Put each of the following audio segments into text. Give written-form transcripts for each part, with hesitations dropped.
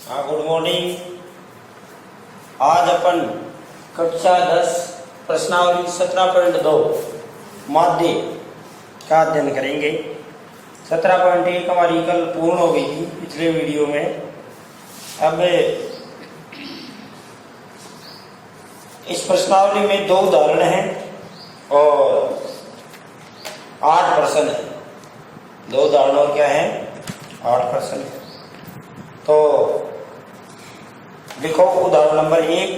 हाँ, good morning. आज अपन कक्षा 10 प्रश्नावली 17.2 माध्य का अध्ययन करेंगे। 17.1 हमारी कल पूर्ण हो गई थी पिछले वीडियो में। अब इस प्रश्नावली में 2 उदाहरण हैं और 8 प्रश्न है। 2 उदाहरण और क्या है, 8 प्रश्न है। तो लिखो उदाहरण number 1,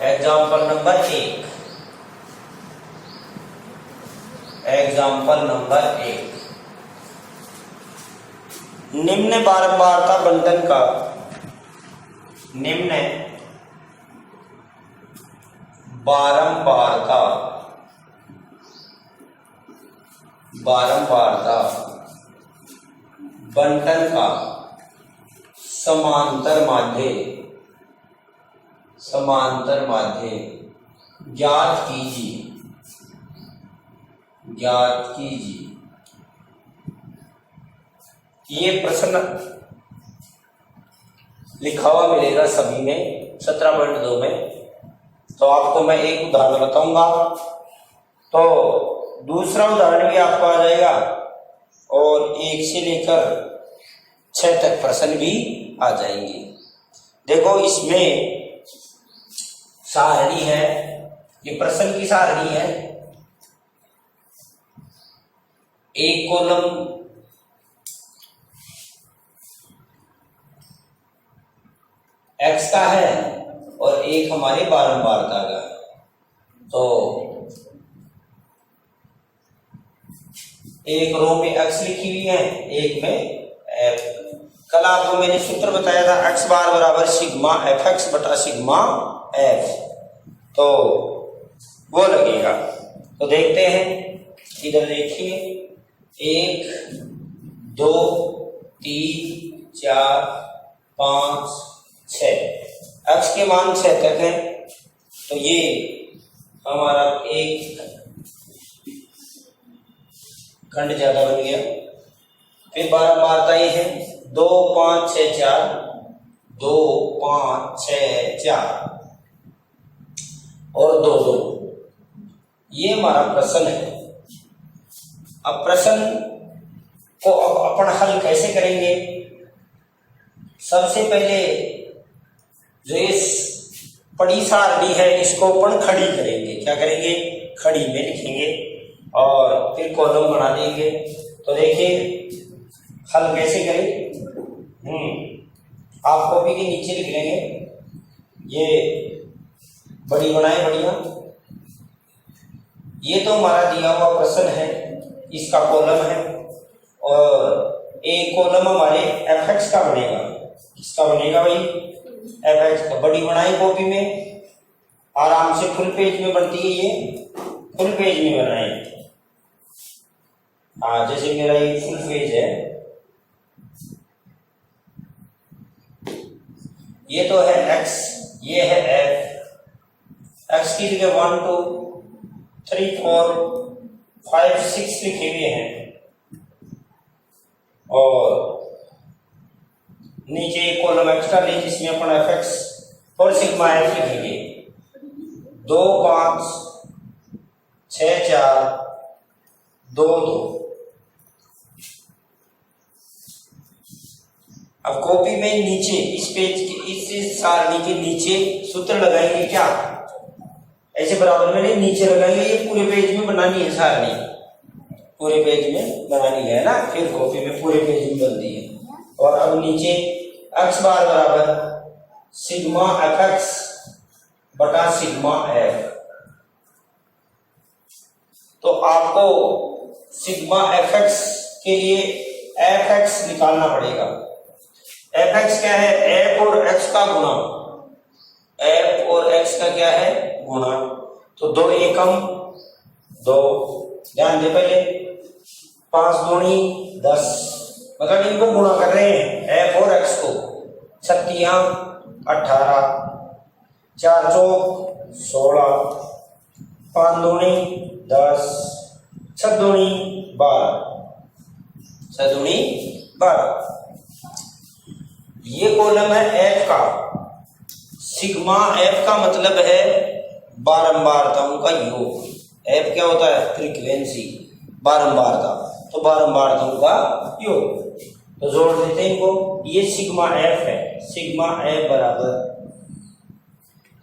example number 1। Example number 1, निम्न बारंबारता बंटन का निम्न बारंबारता बंटन का समांतर माध्य ज्ञात कीजिए। ये प्रश्न लिखा हुआ मिलेगा सभी में 17.2 में। तो आपको मैं एक उदाहरण बताऊंगा, तो दूसरा उदाहरण भी आपको आ जाएगा और 1 से लेकर 6 तक प्रश्न भी आ जाएंगे। देखो, इसमें सारणी है, ये प्रश्न की सारणी है। एक कॉलम x का है और एक हमारे बारंबारता का है। तो एक रो में x लिखी हुई है, एक में f। कल आपको मैंने सूत्र बताया था x बार बराबर सिग्मा fx बटा सिग्मा f, तो वो लगेगा। तो देखते हैं, इधर देखिए 1 2 3 4 5 6, x के मान 6 तक है। तो ये हमारा एक खंड ज्यादा बन गया। फिर बारंबारता ये है 2 5 6 4, 2 5 6 4 और 2 2। ये हमारा प्रश्न है। अब प्रश्न को अपन हल कैसे करेंगे? सबसे पहले जो इस पड़ी सारणी है इसको अपन खड़ी करेंगे। क्या करेंगे? खड़ी में लिखेंगे और फिर कॉलम बना देंगे। तो देखिए हल कैसे करें। आप कॉपी के नीचे लिख लेंगे, ये बड़ी बनाए बढ़िया। ये तो हमारा दिया हुआ प्रश्न है, इसका कॉलम है और एक कॉलम हमारे fx का बनेगा। किसका बनेगा भाई? fx का। बड़ी बनाई कॉपी में, आराम से फुल पेज में बनती है, ये फुल पेज में बनाए। जैसे मेरा ये फुल पेज है, ये तो है x, ये है f। x की जगह 1 2 3 4 5 6 लिखे हुए हैं और नीचे एक कॉलम एक्स्ट्रा ले जिसमें अपन fx और सिग्मा f लिखेंगे। 2 5 6 4 2 2। अब कॉपी में नीचे इस पेज के इस सारणी के नीचे सूत्र लगाएंगे। क्या ऐसे बराबर में नहीं, नीचे लगाएंगे। ये पूरे पेज में बनानी है सारणी, पूरे पेज में बनानी है ना, फिर कॉपी में पूरे पेज में बनती है। और अब नीचे x बार बराबर सिग्मा fx बटा सिग्मा f। तो आपको सिग्मा fx के लिए fx निकालना पड़ेगा। fx क्या है? f और x का गुणा। f और x का क्या है? गुणा। तो 2 एकम 2, ध्यान दे पहले, 5 दूनी 10, मतलब इनको गुणा कर रहे हैं f और x को। 6 18, 4 चौक 16, 5 दूनी 10, 6 दूनी 12, 6 दूनी 12। ये कॉलम है एफ का, सिग्मा एफ का मतलब है बारंबारताओं का योग। एफ क्या होता है? फ्रीक्वेंसी, बारंबारता, तो बारंबारताओं का योग। तो जोड़ देते हैं इनको, ये सिग्मा एफ है, सिग्मा एफ बराबर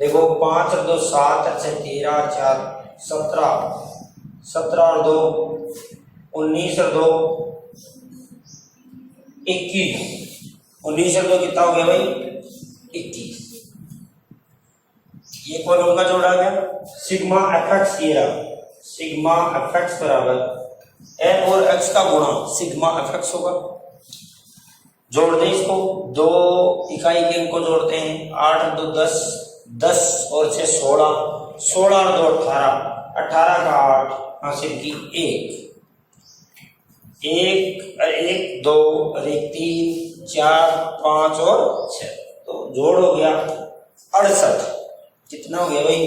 देखो 5 और 2 7 अच्छे 13 4 17, 17 और 2 19 और 2 21, 19 और 2 कितना हो गया भाई? 21। ये कॉलम का जोड़ा गया। सिग्मा एफ एक्स ये रहा, सिग्मा एफ एक्स बराबर एफ और एक्स का गुणा सिग्मा एफ एक्स होगा। जोड़ दें इसको, 2 इकाई के अंक को जोड़ते हैं, 8 और 2 10, 10 और 6 16, 16 और 2 18, 18 का 8 हासिल की 1 और 1 2 और 1 3 4 5 और 6, तो जोड़ हो गया 68। कितना हो गया भाई?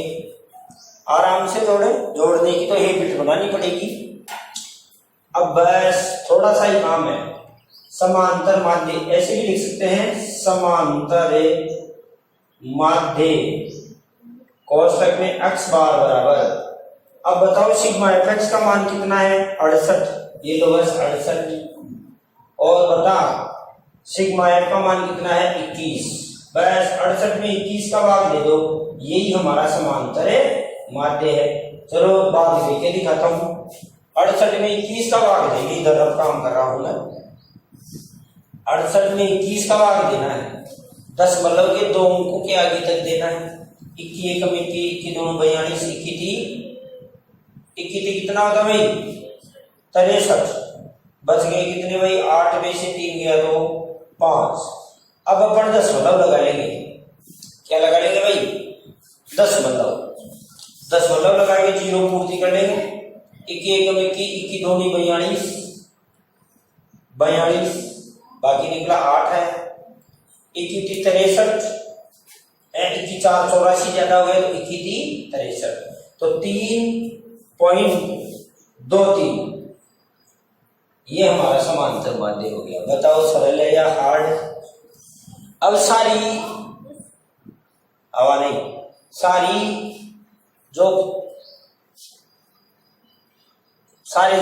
आराम से जोड़े, जोड़ने की तो हैबिट बनानी पड़ेगी। अब बस थोड़ा सा ही काम है, समांतर माध्य ऐसे भी लिख सकते हैं, समांतर माध्य कोष्ठक में x बार बराबर। अब बताओ सिग्मा एफ एक्स का मान कितना है? 68, ये तो बस 68। और बता सिग्मा एफ का मान कितना है? 21। बस 68 में 21 का भाग दे दो, यही हमारा समांतर माध्य है। चलो भाग देके दिखाता हूं। 68 में 21 का भाग देंगे, इधर अब काम कर रहा हूं मैं। 68 में 21 का भाग देना है, 10 मतलब के 2 अंकों के आगे तक देना है। 21 एकम 21, 21 2 42, 21 कितना होता भाई? 63। बच गए कितने भाई? 8 में से 3 गया तो 5। अब अपन 10 मतलब लगा लेंगे। क्या लगा लेंगे भाई? 10 मतलब लगा के 0 पूर्ति कर लेंगे। 21 एकम 21, 21 2 42, 42, बाकी निकला 8 है। 21 63, 21 4 84 ज्यादा हो गया तो 21 63, तो 3.23 ये हमारा समांतर माध्य हो गया। बताओ सरल है या हार्ड? अब सारे जो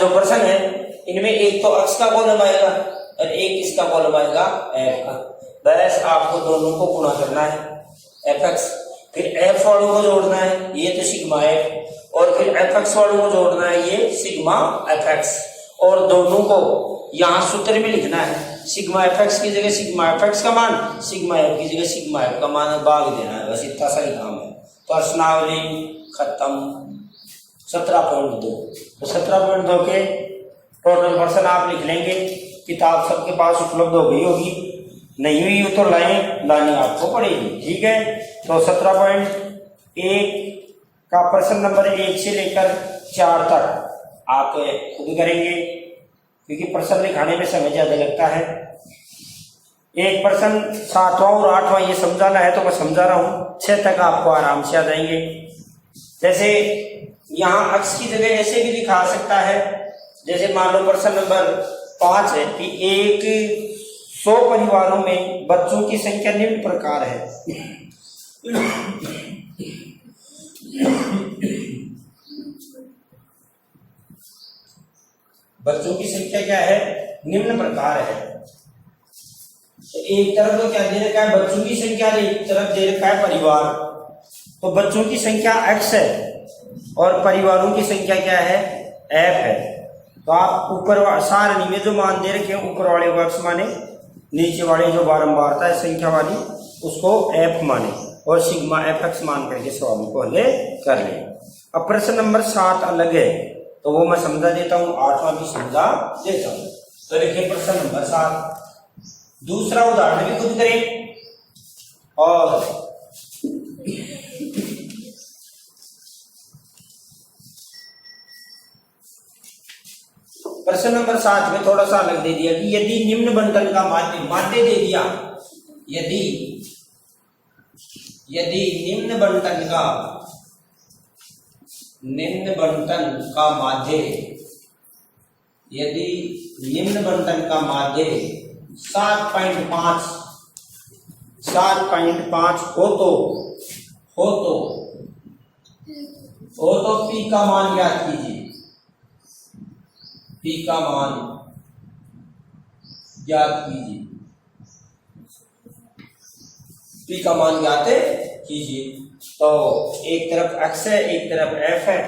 प्रश्न है इनमें एक तो x का कॉलम आएगा और एक इसका कॉलम आएगा f का। बस आपको दोनों को गुणा करना है, fx, फिर f वालों को जोड़ना है, ये तो सिग्मा f, और फिर fx वालों को जोड़ना है, ये सिग्मा fx, और दोनों को यहाँ सूत्र में लिखना है। सिग्मा fx की जगह सिग्मा fx का मान, सिग्मा f की जगह सिग्मा f का मान भाग देना है। बस इतना सा ही काम है। प्रश्नावली खत्म। 17.2, तो 17.2 के टोटल प्रश्न आप लिख लेंगे। किताब सबके पास उपलब्ध हो गई होगी, नहीं हुई हो तो लानी आपको पड़ेगी, ठीक है। तो 17.1 का प्रश्न नंबर 1 से लेकर 4 तक आप खुद करेंगे, क्योंकि प्रश्न लिखाने में समय ज्यादा लगता है। एक प्रश्न 7वां और 8वां ये समझाना है तो मैं समझा रहा हूं, 6 तक आपको आराम से आ जाएंगे। जैसे यहाँ x की जगह ऐसे भी दिखा सकता है, जैसे मान लो प्रश्न नंबर 5 है कि 100 परिवारों में बच्चों की संख्या निम्न प्रकार है। बच्चों की संख्या क्या है? निम्न प्रकार है। तो एक तरफ तो क्या दे रखा है? बच्चों की संख्या, एक तरफ दे रखा है परिवार। तो बच्चों की संख्या x है और परिवारों की संख्या क्या है? f है। तो आप ऊपर सारणी में जो मान दे रखे हैं, ऊपर वाले को x माने, नीचे वाले जो बारंबारता है संख्या वाली उसको f माने, और सिग्मा fx मान करके सवाल को हल कर ले। अब प्रश्न नंबर 7 अलग है, तो वो मैं समझा देता हूँ, 8वां भी समझा देता हूँ। तो देखिए प्रश्न नंबर 7, दूसरा उदाहरण भी खुद करें। और प्रश्न नंबर 7 में थोड़ा सा अलग दे दिया कि यदि निम्न बंटन का माध्य दे दिया, यदि निम्न बंटन का माध्य, यदि निम्न बंटन का माध्य 7.5 7.5 हो तो पी का मान ज्ञात कीजिए। पी का मान ज्ञात कीजिए। पी का मान ज्ञात कीजिए। तो एक तरफ x है, एक तरफ f है,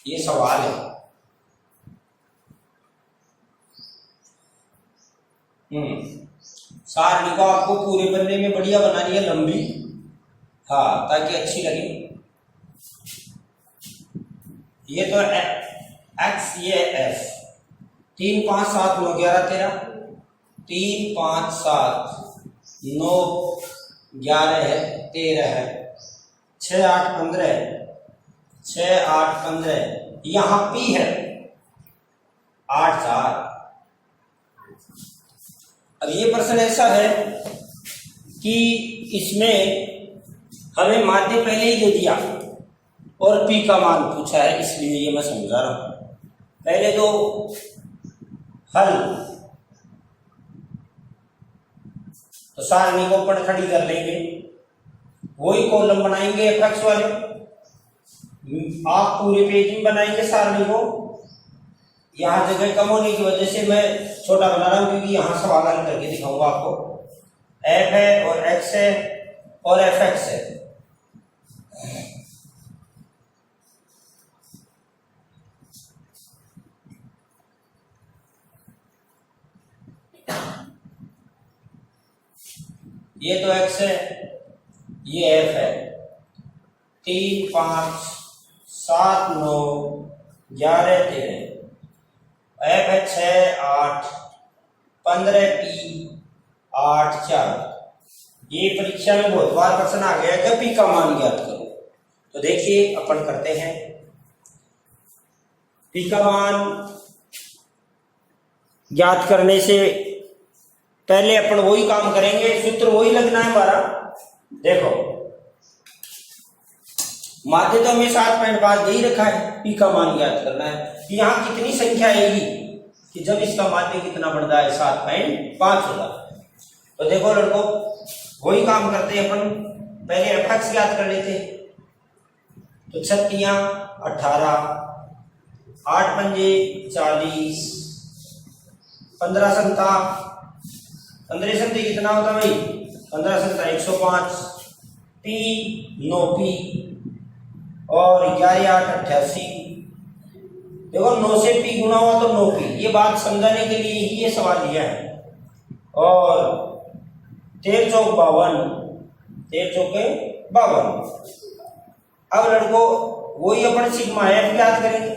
ये सवाल है। सारणी को आपको पूरे बनने में बढ़िया बनानी है, लंबी, हाँ, ताकि अच्छी लगे। ये तो x, ये f, 3 5 7 9 11 13, 3 5 7 9 11 है, 13 है, 6 8 15, 6 8 15, यहाँ p है 8 4। अब ये प्रश्न ऐसा है कि इसमें हमें माध्य पहले ही दे दिया और p का मान पूछा है, इसलिए ये मैं समझा रहा हूं। पहले तो हल, तो सारणी को ऊपर खड़ी कर लेंगे, वही कॉलम बनाएंगे एफ वाले। आप पूरे पेज में बनाएंगे सारणी को। यहाँ जगह कम होने की वजह से मैं छोटा बना रहा हूं, क्योंकि यहाँ सवाल हल करके दिखाऊंगा आपको। एफ है और एक्स है और एफ एक्स है। ये तो x है, ये f है। 3 5 7 9 11 13, f है 6 8 15 p 8 4। ये परीक्षा में बहुत बार प्रश्न आ गया कि p का मान ज्ञात करो। तो देखिए अपन करते हैं। p का मान ज्ञात करने से पहले अपन वही काम करेंगे, सूत्र वही लगना है हमारा। देखो माध्य तो हमें 7.5 दे ही रखा है, पी का मान ज्ञात करना है। यहाँ कितनी संख्या आएगी कि जब इसका माध्य कितना बढ़ता है, 7.5 होगा। तो देखो लड़कों, वही काम करते हैं अपन। पहले एफ एक्स ज्ञात कर लेते। तो 36 18, 8 पंजे 40, 15 संता 15 संते कितना होता भाई, 15 संता 105, पी 9 पी और 11 8 88। देखो 9 से पी गुना हुआ तो 9 पी। ये बात समझाने के लिए ही ये सवाल लिया है। और 13 चौक 52, 13 चौके 52। अब लड़कों वही अपन सिग्मा एफ ज्ञात करेंगे,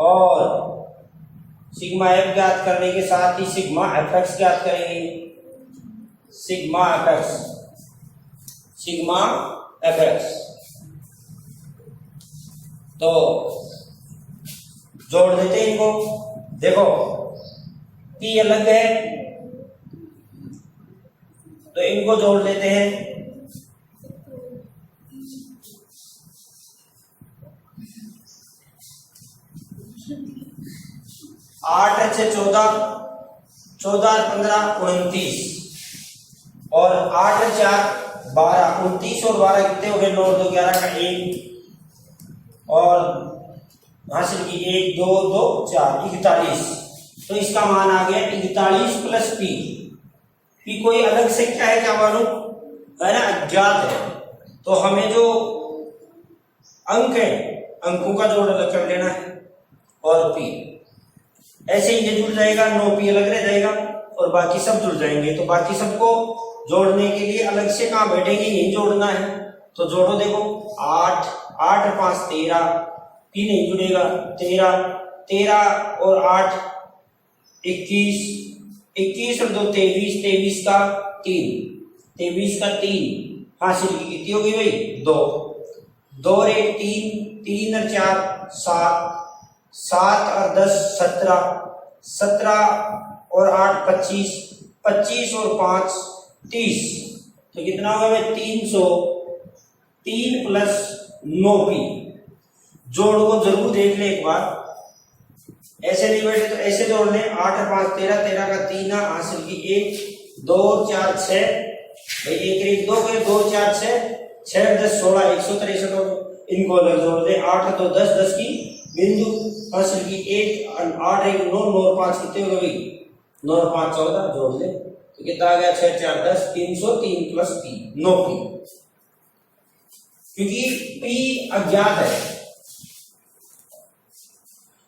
और सिग्मा एफ ज्ञात करने के साथ ही सिग्मा एफ एक्स ज्ञात करेंगे। Sigma F x, sigma F x. तो जोड़ देते हैं इनको। देखो पी अलग है तो इनको जोड़ लेते हैं। 8 अच्छे 14, 14 15 29 और 8 4 12, 29 और 12 कितने हो गए, 9 2 11 का 1 और हासिल की 1 2 2 4 41। तो इसका मान आ गया 41 प्लस पी। पी कोई अलग संख्या है क्या मालूम है ना, अज्ञात है। तो हमें जो अंक है अंकों का जोड़ अलग कर लेना है। और पी ऐसे ही ये जुड़ जाएगा, 9 पी अलग रह जाएगा और बाकी सब जुड़ जाएंगे। तो बाकी सबको जोड़ने के लिए अलग से कहाँ बैठेंगे, यही जोड़ना है। तो जोड़ो, देखो 8 8 5 13, पी नहीं जुड़ेगा, 13 13 और 8 21, 21 और 2 23, 23 का 3, 23 का 3 हासिल की कितनी होगी भाई, 2 2 और 1 3, 3 और 4 7, 7 और 10 17, 17 और 8 25, 25 और 5 30। तो कितना होगा भाई 300, 3 प्लस 9 पी। जोड़ को जरूर देख ले एक बार, ऐसे नहीं बैठे तो ऐसे जोड़ लें। 8 5 13, 13 का 3 हासिल की 1 2 और 4 6, भाई एक एक 2 गए, 2 4 6, 6 10 16 163 हो गए। इनको अलग जोड़ दे, 8 तो 10 10 की बिंदु हासिल की, 1 8 1 9 9 और 5 कितने हो गए भाई, 9 और 5 14, जोड़ ले तो कितना आ गया 6 4 10, 303 प्लस p 9p, क्योंकि p अज्ञात है।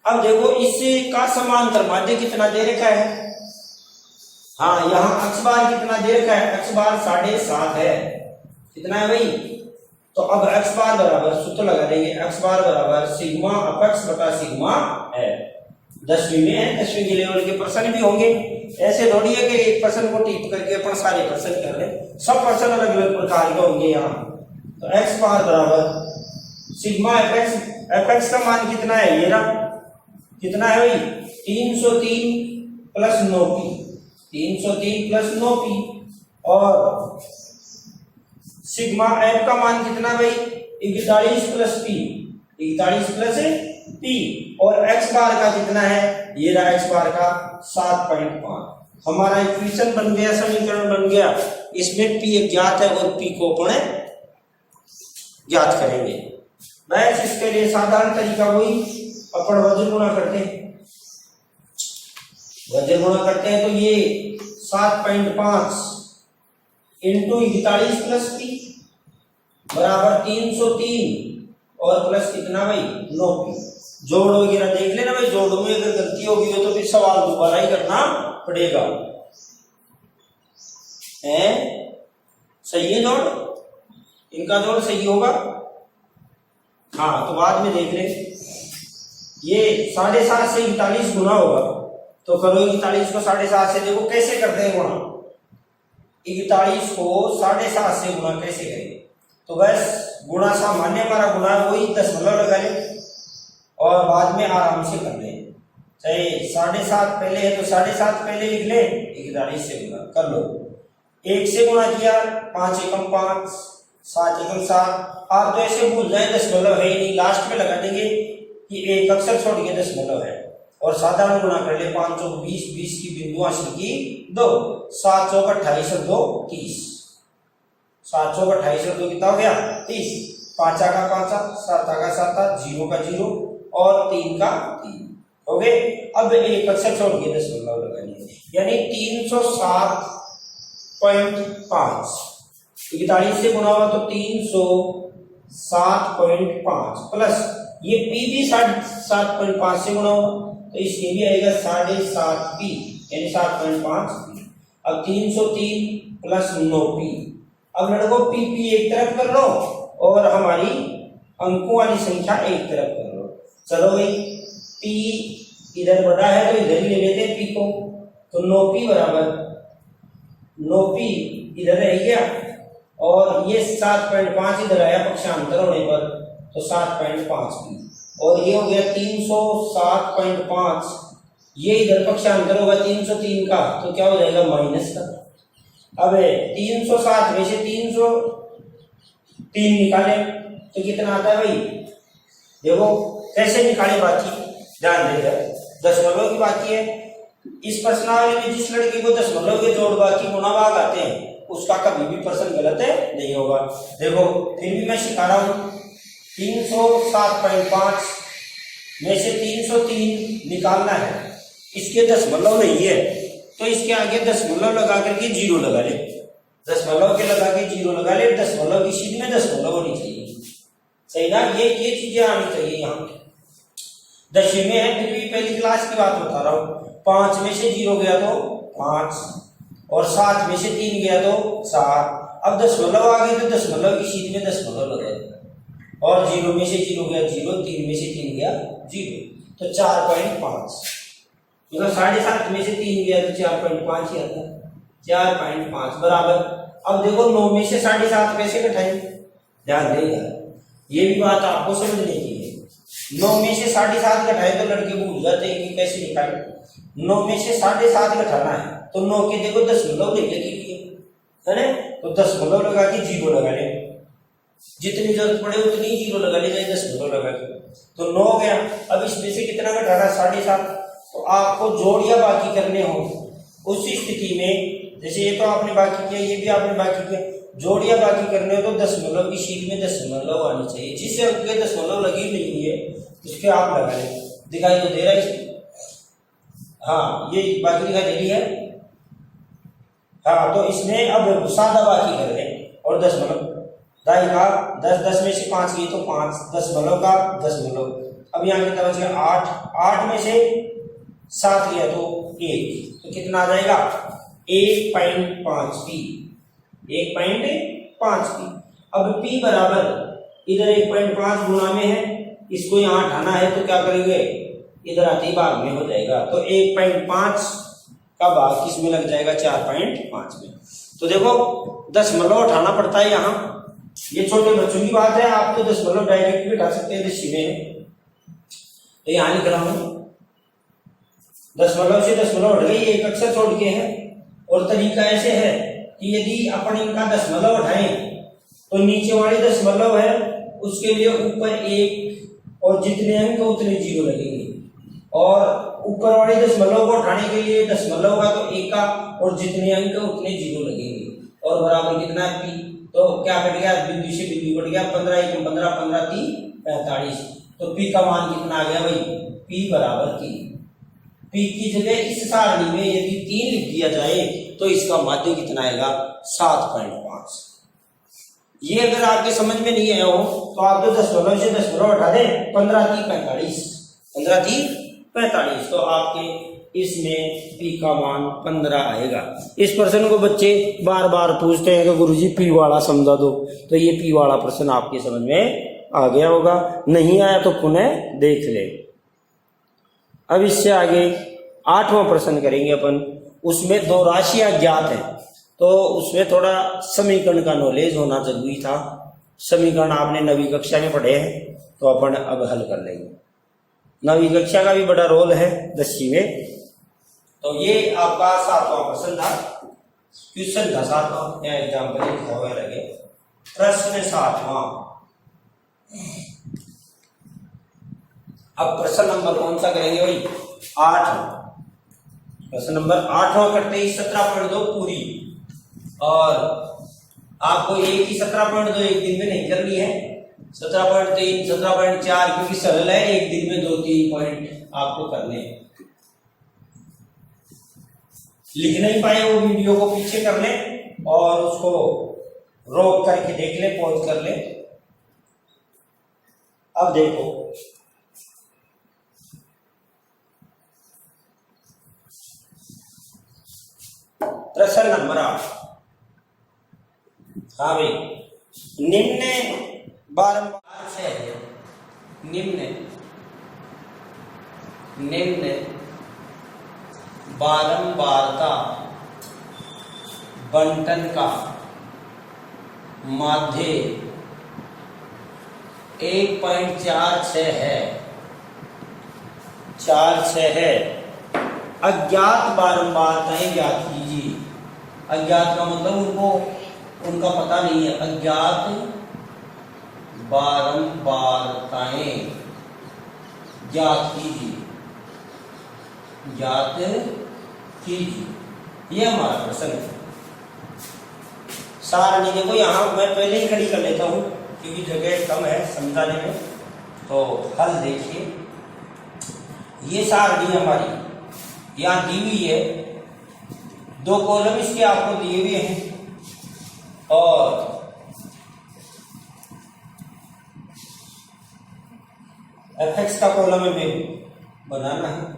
अब देखो इसका समांतर माध्य कितना दे रखा है, हाँ यहाँ अक्ष बार कितना दे रखा है, अक्ष बार 7.5 है, कितना है भाई, तो अब अक्ष बार बराबर सूत्र लगा देंगे, अक्ष बार बराबर सिग्मा अपक्ष बटा सिग्मा है। 10वीं में है, 10वीं के लेवल के प्रश्न भी होंगे, ऐसे थोड़ी है कि एक प्रश्न को टिक करके अपन सारे प्रश्न कर ले, सब प्रश्न अलग अलग प्रकार के होंगे यहाँ। तो एक्स बार बराबर सिग्मा एफएक्स का मान कितना है, ये रहा कितना है भाई 303 प्लस 9p, 303 प्लस 9p, और सिग्मा एफ का मान कितना भाई 41 प्लस p, 41 प्लस p, और एक्स बार का कितना है, ये रहा एक्स बार का 7.5। हमारा इक्वेशन बन गया, समीकरण बन गया, इसमें p ज्ञात है और p को अपन ज्ञात करेंगे। बस इसके लिए साधारण तरीका वही, अपन वज्र गुणा करते हैं, वज्र गुणा करते हैं तो ये 7.5 इंटू 41 प्लस p बराबर 303 और प्लस कितना भाई 9p। जोड़ वगैरह देख लेना भाई, जोड़ में अगर गलती होगी तो फिर सवाल दोबारा ही करना पड़ेगा, है सही है जोड़, इनका जोड़ सही होगा, हाँ तो बाद में देख ले। ये 7.5 से 41 गुना होगा, तो करो 41 को 7.5 से, देखो कैसे करते हैं गुणा, 41 को 7.5 से गुणा कैसे करें, तो बस गुणा सामान्य हमारा गुणा वही 10 लगा ले और बाद में आराम से कर ले, चाहे 7.5 पहले है तो 7.5 पहले लिख ले, 41 से गुणा कर लो, 1 से गुणा किया 5 एकम 5 7 एकम 7, आप तो ऐसे भूल जाए दशमलव है ही नहीं, लास्ट में लगा देंगे कि एक अक्षर छोड़ के दशमलव है, और साधारण गुणा कर ले, 5 चौक 20, 20 की बिंदु हासिल की 2, 7 चौक 28 और 2 30, 7 चौक 28 और 2 कितना हो गया 30, 5 का 5, 7 का 7, 0 का 0 और 3 का 3 हो गए। अब एक अक्षर छोड़ के दशमलव लगाएंगे, यानी 307.5, 41 से गुणा हुआ तो 307.5 प्लस ये p भी 7.5 से गुणा हुआ तो इसके भी आएगा 7.5p यानी 7.5। अब 303 प्लस 9p, अब लड़को p एक तरफ कर लो और हमारी अंकों वाली संख्या एक तरफ कर लो। चलो भाई p इधर बड़ा है तो इधर ही ले लेते हैं p को, तो 9p बराबर 9p इधर रह गया और ये 7.5 इधर आया पक्षांतर होने पर तो 7.5p, और ये हो गया 307.5, ये इधर पक्षांतर होगा 303 का तो क्या हो जाएगा माइनस का। अब 307 में से 303 निकाले तो कितना आता है भाई, देखो कैसे निकाले, बाकी ध्यान देगा, दशमलव की बाकी है। इस प्रश्नावली में जिस लड़के को दशमलव के जोड़ बाकी गुणा भाग आते हैं उसका कभी भी प्रश्न गलत है नहीं होगा। देखो फिर भी मैं सिखा रहा हूं, 307.5 में से 303 निकालना है, इसके दशमलव नहीं है तो इसके आगे दशमलव लगा करके 0 लगा ले, दशमलव के लगा के 0 लगा ले, दशमलव की सीध में दशमलव होनी चाहिए, सही ना, ये चीजें आनी चाहिए। यहाँ 10वीं में है, फिर भी पहली क्लास की बात बता रहा हूँ, 5 में से 0 गया तो 5 और 7 में से 3 गया तो 7, अब दशमलव आ गए तो दशमलव की सीध में दशमलव लगाए, और 0 में से 0 गया 0, 3 में से 3 गया 0, तो 4.5, मतलब 7.5 में से 3 गया तो 4.5 ही आता है, 4.5 बराबर। अब देखो 9 में से 7.5 कैसे घटाएं, ध्यान देगा, ये भी बात आपको समझने की है। 9 में से 7.5 घटाए तो लड़के भूल जाते हैं कि कैसे निकाले, 9 में से 7.5 घटाना है तो 9 के देखो दशमलव लेके है ना, तो दशमलव लगा के 0 लगा ले, जितनी जरूरत पड़े उतनी 0 लगा ले, जाए दशमलव लगा के तो 9 गया। अब इसमें से कितना घटाना 7.5, तो आपको जोड़ या बाकी करने हो उस स्थिति में जैसे ये तो आपने बाकी किया, ये भी आपने बाकी किया, जोड़ियां बाकी करने हो तो दशमलव की शीट में दशमलव आनी चाहिए। जिस अंक के दशमलव लगी नहीं हुई है उसके आप लगा लें। दिखाई तो दे रहा है इसमें? हाँ, ये बाकी दिखाई दे रही है। हाँ, तो इसमें अब सादा बाकी कर लें और दशमलव दाई का 10, 10 में से 5 गई तो 5, दशमलव का दशमलव। अब यहाँ की तरफ से 8, 8 में से 7 गया तो 1, तो कितना आ जाएगा? 1.5 पी, 1.5 पी। अब पी बराबर इधर 1.5 गुना में है, इसको यहाँ हटाना है तो क्या करेंगे? इधर आते ही भाग में हो जाएगा, तो 1.5 का भाग किस में लग जाएगा? 4.5 में। तो देखो दशमलव उठाना पड़ता है यहाँ, ये छोटे बच्चों की बात है, आप तो दशमलव डायरेक्ट भी उठा सकते हैं दशी में। तो यहाँ लिख रहा हूं दशमलव से दशमलव उठ गई, एक अक्षर छोड़ के है। और तरीका ऐसे है कि यदि अपन इनका दशमलव उठाएं तो नीचे वाली दशमलव है उसके लिए ऊपर 1 और जितने अंक उतने 0 लगेंगे, और ऊपर वाली दशमलव को उठाने के लिए दशमलव का तो 1 का और जितने अंक उतने 0 लगेंगे, और बराबर कितना है? पी। तो क्या कट गया? बिंदु से बिंदु कट गया, 15 1 15, 15 3 45। तो पी का मान कितना आ गया भाई? पी बराबर 3। पी की जगह इस सारणी में यदि 3 लिख दिया जाए तो इसका माध्य कितना आएगा? 7.5। ये अगर आपके समझ में नहीं आया हो तो आप तो दशमलव से दशमलव हटा दें, 15 3 45, 15 3 45, तो आपके इसमें पी का मान 15 आएगा। इस प्रश्न को बच्चे बार बार पूछते हैं कि गुरुजी पी वाला समझा दो, तो ये पी वाला प्रश्न आपके समझ में आ गया होगा, नहीं आया तो पुनः देख ले। अब इससे आगे 8वां प्रश्न करेंगे अपन, उसमें 2 राशियां ज्ञात है, तो उसमें थोड़ा समीकरण का नॉलेज होना जरूरी था। समीकरण आपने 9वीं कक्षा में पढ़े हैं, तो अपन अब हल कर लेंगे। 9वीं कक्षा का भी बड़ा रोल है 10वीं में। तो ये आपका 7वां प्रश्न था, क्वेश्चन था 7वां, या एग्जाम्पल लिखा हुआ लगे। प्रश्न 7वां। अब प्रश्न नंबर कौन सा करेंगे भाई? 8। प्रश्न नंबर 8वां करते ही 17.2 पूरी, और आपको एक ही 17.2 एक दिन में नहीं करनी है, 17.3 17.4 क्योंकि सरल है, एक दिन में 2-3 पॉइंट आपको करने हैं। लिख नहीं पाए वो वीडियो को पीछे कर ले और उसको रोक करके देख ले, पॉज कर ले। अब देखो प्रश्न नंबर 8। हाँ भाई, निम्न बारंबार से निम्न बारंबारता बंटन का माध्य 1.46 है, 46 है। अज्ञात बारंबारताएं ज्ञात कीजिए। अज्ञात का मतलब उनका पता नहीं है। अज्ञात बारंबारताएं ज्ञात कीजिए, ज्ञात कीजिए, ये हमारा प्रश्न है। सारणी देखो, यहां मैं पहले ही खड़ी कर लेता हूं क्योंकि जगह कम है समझाने में। तो हल देखिए, ये सारणी हमारी यहां दी हुई है, 2 कॉलम इसके आपको दिए हुए हैं, और fx का कॉलम हमें बनाना है।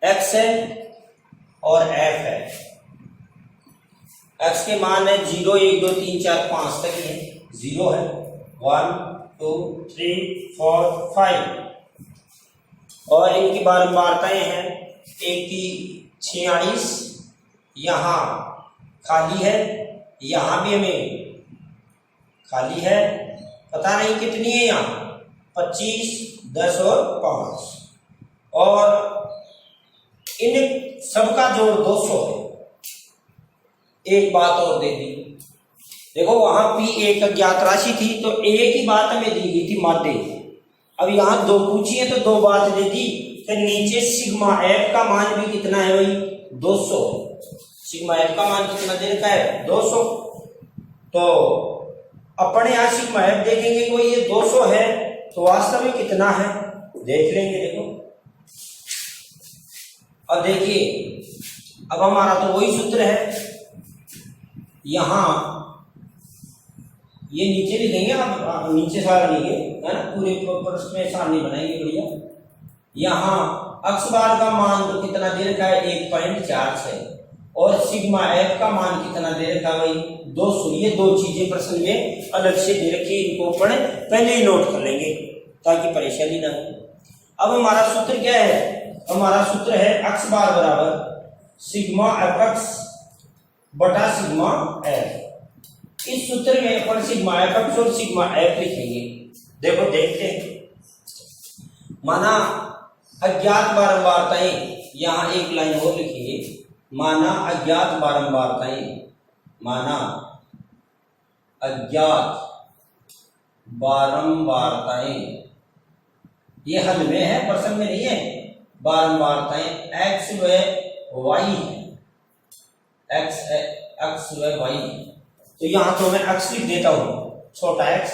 x है और f है। x के मान है 0 1 2 3 4 5 तक है। 0 है 1 2 3 4 5, और इनकी बारंबारताएं हैं। एक की 46, यहाँ खाली है, यहाँ भी हमें खाली है, पता नहीं कितनी है, यहाँ 25 10 और 5, और इन सबका जोड़ 200 है। एक बात और दे दी, देखो वहां P एक अज्ञात राशि थी तो एक ही बात हमें दी गई थी माध्य। अब यहाँ दो पूछी है तो दो बात दे दी। फिर नीचे सिग्मा एफ का मान भी कितना है भाई 200। सिग्मा एफ का मान कितना दे रखा है 200। तो अपने यहाँ सिग्मा एफ देखेंगे कोई ये 200 है तो वास्तव में कितना है देख लेंगे। देखो अब देखिए अब हमारा तो वही सूत्र है, यहां ये नीचे लिखेंगे, आप नीचे सारा लिखे है ना, पूरे प्रश्न में सारणी बनाएंगे बढ़िया। यहाँ अक्स बार का मान तो कितना दे रखा है 1.46 और सिग्मा एफ का मान कितना दे रखा है भाई 200। ये दो चीजें प्रश्न में अलग से दे रखी, इनको पढ़े पहले ही नोट कर लेंगे ताकि परेशानी ना हो। अब हमारा सूत्र क्या है, हमारा सूत्र है अक्स बार बराबर सिग्मा एफ एक्स बटा सिग्मा एफ। इस सूत्र में अपन सिग्मा एफ एक्स और सिग्मा एफ लिखेंगे। देखो देखते हैं, माना अज्ञात बारंबारताएं, यहां एक लाइन और लिखेंगे, माना अज्ञात बारंबारताएं, माना अज्ञात बारंबारताएं, ये हल में है प्रश्न में नहीं है। बारंबारताएं एक्स व वाई है, एक्स व वाई। तो यहां तो मैं एक्स लिख देता हूं, छोटा एक्स,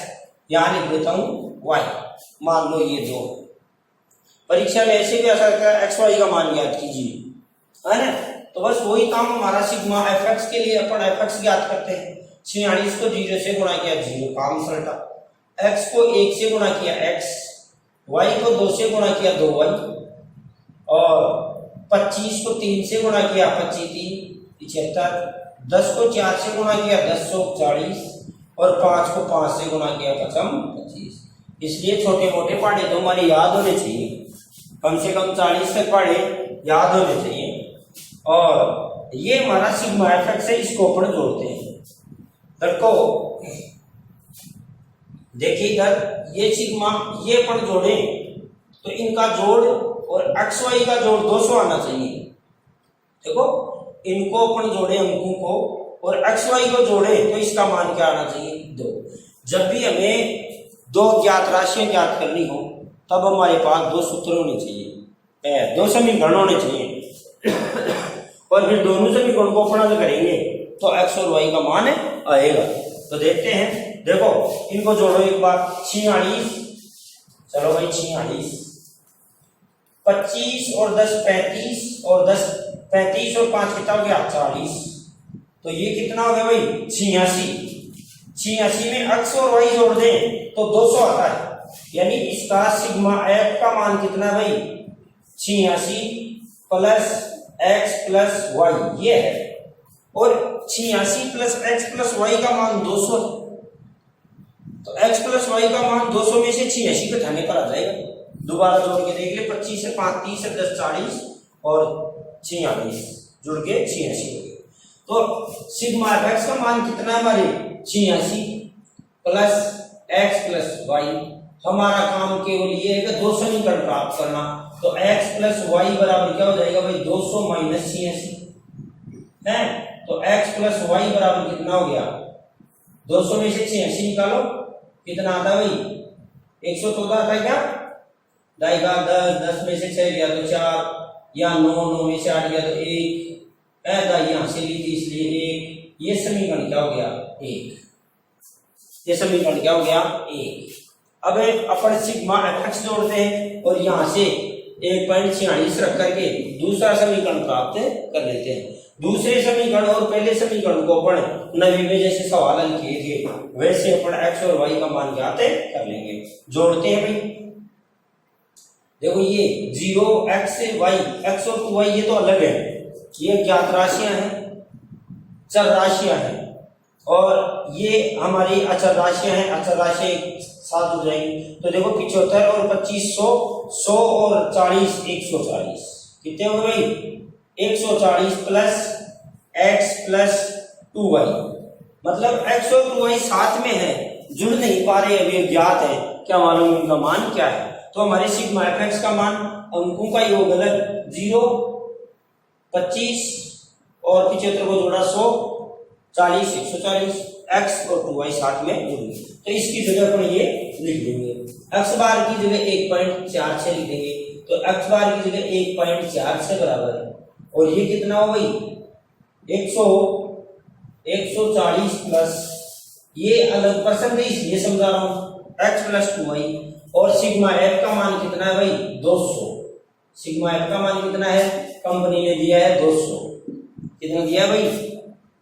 यहां लिख देता हूं वाई। मान लो ये दो, परीक्षा में ऐसे भी आ सकता है एक्स वाई का मान ज्ञात कीजिए, है ना। तो बस वही काम हमारा सिग्मा एफ एक्स के लिए अपन एफ एक्स ज्ञात करते हैं। 46 को 0 से गुणा किया 0, काम सलटा। एक्स को 1 से गुणा किया एक्स, वाई को 2 से गुणा किया 2y, और 25 को 3 से गुणा किया 25 3 75, 10 को 4 से गुणा किया 10 40, और 5 को 5 से गुणा किया 25। इसलिए छोटे मोटे पढ़े तो हमारे याद होने चाहिए, कम से कम 40 तक पढ़े याद होने चाहिए। और ये हमारा सिग्मा एफ एक्स है, इसको अपन जोड़ते हैं। लड़को देखिए इधर ये सिग्मा ये अपन जोड़े तो इनका जोड़ और एक्स वाई का जोड़ 200 आना चाहिए। देखो इनको अपन जोड़े अंकों को और एक्स वाई को जोड़े तो इसका मान क्या आना चाहिए 2। जब भी हमें दो ज्ञात राशियां ज्ञात करनी हो तब हमारे पास दो सूत्र होने चाहिए, दो समीकरण होने चाहिए और फिर दोनों समीकरण को अपन हल करेंगे तो एक्स और वाई का मान आएगा। तो देखते हैं, देखो इनको जोड़ो एक बार। 46, चलो भाई 46, 25 और 10 35, और 10 35 और 5 कितना हो गया 40। तो ये कितना हो गया भाई 86। 86 में एक्स और वाई जोड़ दें तो 200 आता है, यानी इसका सिग्मा एफ का मान कितना है भाई 86 प्लस एक्स प्लस वाई ये है, और 86 प्लस एक्स प्लस वाई का मान 200। तो x प्लस वाई का मान 200 में से 86 घटाने पर आ जाएगा। दोबारा जोड़ के देख ले, 25 से 5 30 से 10 40 और 46 जुड़ के 86 हो गए। तो सिग्मा एफ एक्स का मान कितना है हमारे 86 प्लस एक्स प्लस वाई। हमारा काम केवल ये है कि दो समीकरण प्राप्त करना। तो x प्लस वाई बराबर क्या हो जाएगा भाई 200 माइनस 86 है। तो x प्लस वाई बराबर कितना हो गया 200 में से 86 निकालो कितना आता है भाई 114 आता है क्या। ढाई का 10, 10 में से 6 गया तो 4, या 9, 9 में से 8 गया तो 1 है, दाई यहां से ली थी इसलिए 1। ये समीकरण क्या हो गया 1, ये समीकरण क्या हो गया 1। अब अपन सिग्मा एफ एक्स जोड़ते हैं और यहां से 1.46 रख करके दूसरा समीकरण प्राप्त कर लेते हैं। दूसरे समीकरण और पहले समीकरण को अपन नवी में जैसे सवाल हल किए थे वैसे अपन एक्स और वाई का मान ज्ञात कर लेंगे। जोड़ते हैं भाई, देखो ये 0 एक्स वाई, एक्स और 2y ये तो अलग है, ये ज्ञात राशियां हैं, चर राशियां हैं, और ये हमारी अचर राशियां हैं। अचर राशियां एक साथ हो जाएंगी तो देखो 75 और 25 100 और 40 140 कितने हो गए भाई 140 प्लस x प्लस 2y। मतलब x और 2y साथ में है, जुड़ नहीं पा रहे, अभी ज्ञात है, क्या मालूम इनका मान क्या है। तो हमारे सिग्मा एफ एक्स का मान अंकों का योग अलग 0 25 और 75 को जोड़ा 100 40 140 x और 2y साथ में जुड़ेंगे, तो इसकी जगह पर ये लिख देंगे। x बार की जगह 1.46 लिख देंगे, तो x बार की जगह 1.46 बराबर है, और ये कितना हो भाई 140 प्लस ये अलग परसेंट है इसलिए समझा रहा हूँ x प्लस 2y, और सिग्मा f का मान कितना है भाई 200। सिग्मा f का मान कितना है, कंपनी ने दिया है 200। कितना दिया है भाई,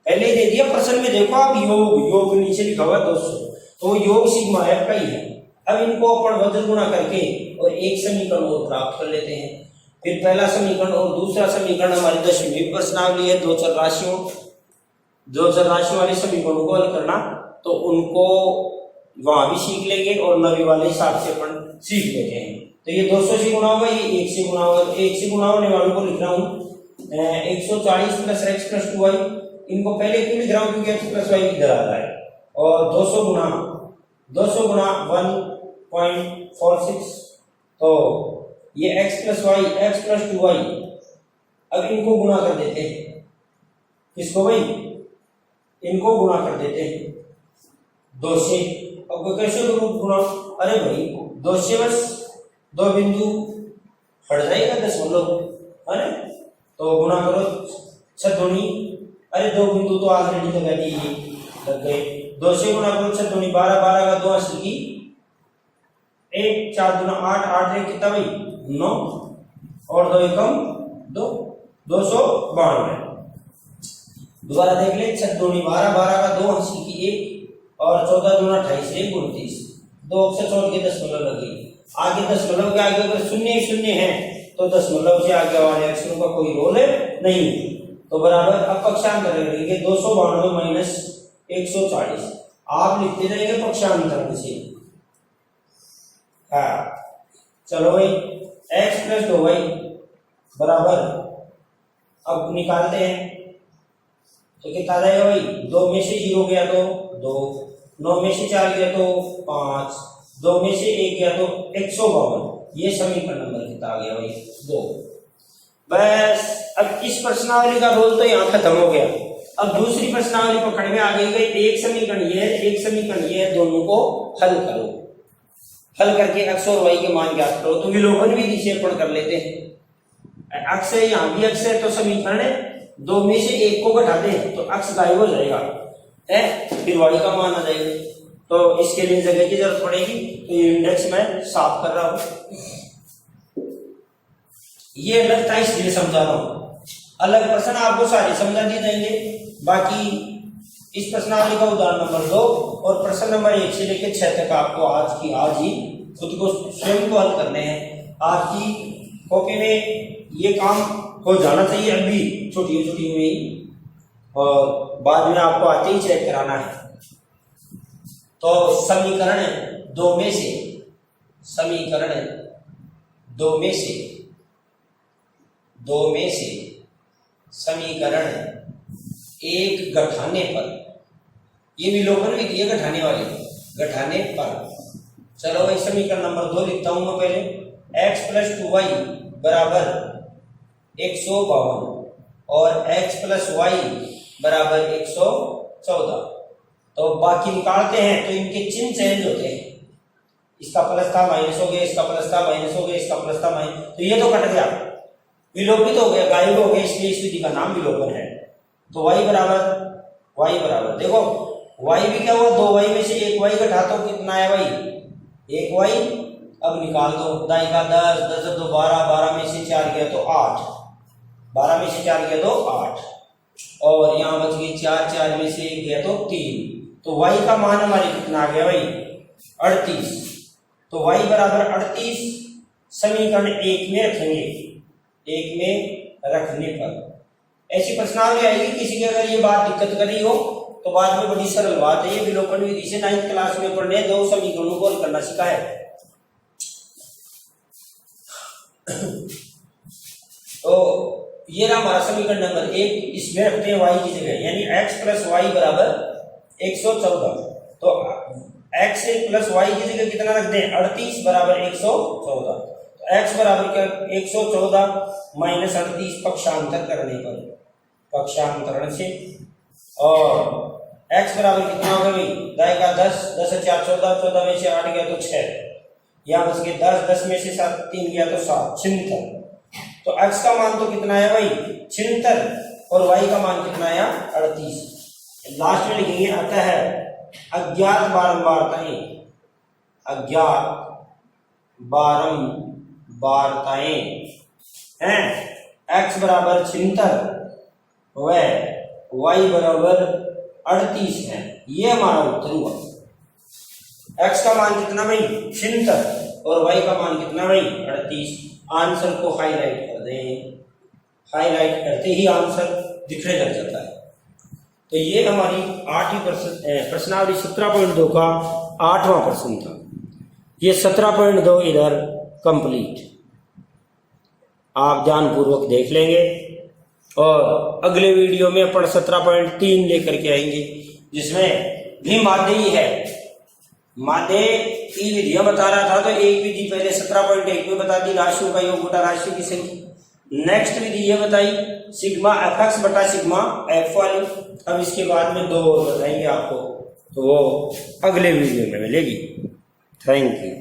पहले ही दे दिया, प्रश्न में देखो आप योग नीचे लिखा हुआ 200, तो योग सिग्मा f का ही है। अब इनको अपन वज्र गुणा करके और एक समीकरण और प्राप्त कर लेते हैं। फिर पहला समीकरण और दूसरा समीकरण हमारी 10वीं प्रश्नावली है, दो चर राशियों वाले समीकरणों को हल करना, तो उनको वहां भी सीख लेंगे और नवी वाले हिसाब से अपन सीख लेते हैं। तो ये 200 से गुणा होगा, ये 1 से गुणा होगा, तो 1 से गुणा होने वालों को लिख रहा हूँ 140 प्लस x प्लस 2y, इनको पहले क्यों लिख रहा हूँ क्योंकि x प्लस y इधर आ रहा है, और 200 गुणा 1.46, तो ये x प्लस 2y। अब इनको गुणा कर देते हैं, किसको भाई, इनको गुणा कर देते हैं 2 से। अब कैसे गुणा, अरे भाई 2 से बस 2 बिंदु हट जाएगा 10 है ना, तो गुणा करो 6 दूनी, अरे 2 बिंदु तो ऑलरेडी लगा दिए लग गए, 2 से गुणा करो 6 दूनी 12, 12 का 2 हासिल की 1, 4 दूना 8, 8 रे कितना भाई 9, और 2 एकम 2, 292। दोबारा देख ले, 6 दूनी 12, 12 का 2 हासिल की 1, और 14 दूना 28 1 29, 2 अक्षर छोड़ के दशमलव लगे। आगे दशमलव के आगे अगर शून्य है तो दशमलव से आगे वाले अक्षरों का कोई रोल नहीं, तो बराबर अब पक्षांतर करेंगे 292 माइनस 140, आप लिखते जाएंगे पक्षांतर से। हाँ चलो भाई, x प्लस 2y बराबर, अब निकालते हैं तो कितना आ जाएगा भाई, 2 में से 0 गया तो 2, 9 में से 4 गया तो 5, 2 में से 1 गया तो 152। ये समीकरण नंबर कितना आ गया भाई 2। बस अब इस प्रश्नावली का रोल तो यहाँ खत्म हो गया। अब दूसरी प्रश्नावली पकड़ में आ गई, एक समीकरण ये है, एक समीकरण ये है, दोनों को हल करो, हल करके x और y के मान ज्ञात करो। तो विलोपन विधि से अपन कर लेते हैं, x है यहाँ भी x है, तो समीकरण 2 में से 1 को घटा दें तो x गायब हो जाएगा है, फिर y का मान आ जाएगा। तो इसके लिए जगह की जरूरत पड़ेगी, तो ये इंडेक्स मैं साफ कर रहा हूं, ये अलग था इसलिए समझा रहा हूं, अलग प्रश्न आपको सारे समझा दिए जाएंगे। बाकी इस प्रश्नावली का उदाहरण नंबर 2 और प्रश्न नंबर 1 से लेकर 6 तक आपको आज ही खुद को स्वयं को हल करने हैं। आज की कॉपी में ये काम हो जाना चाहिए, अभी छोटी छोटी में ही, और बाद में आपको आते ही चेक कराना है। तो समीकरण 2 में से समीकरण 1 घटाने पर, ये विलोपन विधि है घटाने वाली, घटाने पर। चलो भाई समीकरण नंबर 2 लिखता हूं मैं पहले, x प्लस 2y बराबर 152 और x प्लस y बराबर 114। तो बाकी निकालते हैं तो इनके चिन्ह चेंज होते हैं, इसका प्लस था माइनस हो गया, इसका प्लस था माइनस हो गया, इसका प्लस था माइनस, तो ये तो कट गया, विलोपित हो गया, गायब हो गया, इसलिए इस विधि का नाम विलोपन है। तो y बराबर देखो y भी क्या हुआ, 2y में से 1y घटा तो कितना है भाई 1y। अब निकाल दो, दाई का 10, 10 2 12, 12 में से 4 गया तो 8, 12 में से 4 गया तो 8, और यहाँ बच गई 4, 4 में से 1 गया तो 3, तो y का मान हमारे कितना आ गया भाई 38। तो y बराबर 38 समीकरण 1 में रखेंगे, 1 में रखने पर ऐसी प्रश्नावली आएगी। किसी की अगर ये बात दिक्कत कर रही हो तो बाद में बड़ी सरल बात है, ये विलोपन विधि से 9th क्लास में पढ़ने 2 समीकरणों को हल करना सीखा है। तो ये रहा हमारा समीकरण नंबर 1, इसमें रखते हैं y की जगह, यानी x प्लस वाई बराबर 114। तो x प्लस y की जगह कितना रख दें 38 बराबर 114। तो x बराबर क्या 114 माइनस 38 पक्षांतर करने पर, पक्षांतरण से और x बराबर कितना होगा भाई, दाएं का 10, 10 से 4 14, 14 में से 8 गया तो 6, यहाँ बच के 10, 10 में से 7 3 गया तो 7, 76। तो x का मान तो कितना है भाई 76 और y का मान कितना आया 38। लास्ट में लिखेंगे अतः है अज्ञात बारंबारताएं, अज्ञात बारंबारताएं हैं x बराबर 76 व y बराबर 38 है, ये हमारा उत्तर हुआ। x का मान कितना भाई 76 और y का मान कितना भाई 38। आंसर को हाईलाइट कर दें, हाईलाइट करते ही आंसर दिखने लग जाता है। तो ये हमारी 8वीं प्रश्नावली 17.2 का 8वां प्रश्न था। ये 17.2 इधर कंप्लीट, आप ध्यानपूर्वक देख लेंगे और अगले वीडियो में अपन 17.3 लेकर के आएंगे, जिसमें भी माध्य ही है। माध्य की विधियां बता रहा था, तो एक विधि पहले 17.1 में बता दी, राशियों का योग बटा राशि की संख्या। नेक्स्ट विधि ये बताई सिग्मा fx बटा सिग्मा f वाली। अब इसके बाद में 2 और बताएंगे आपको, तो वो अगले वीडियो में मिलेगी। Thank you.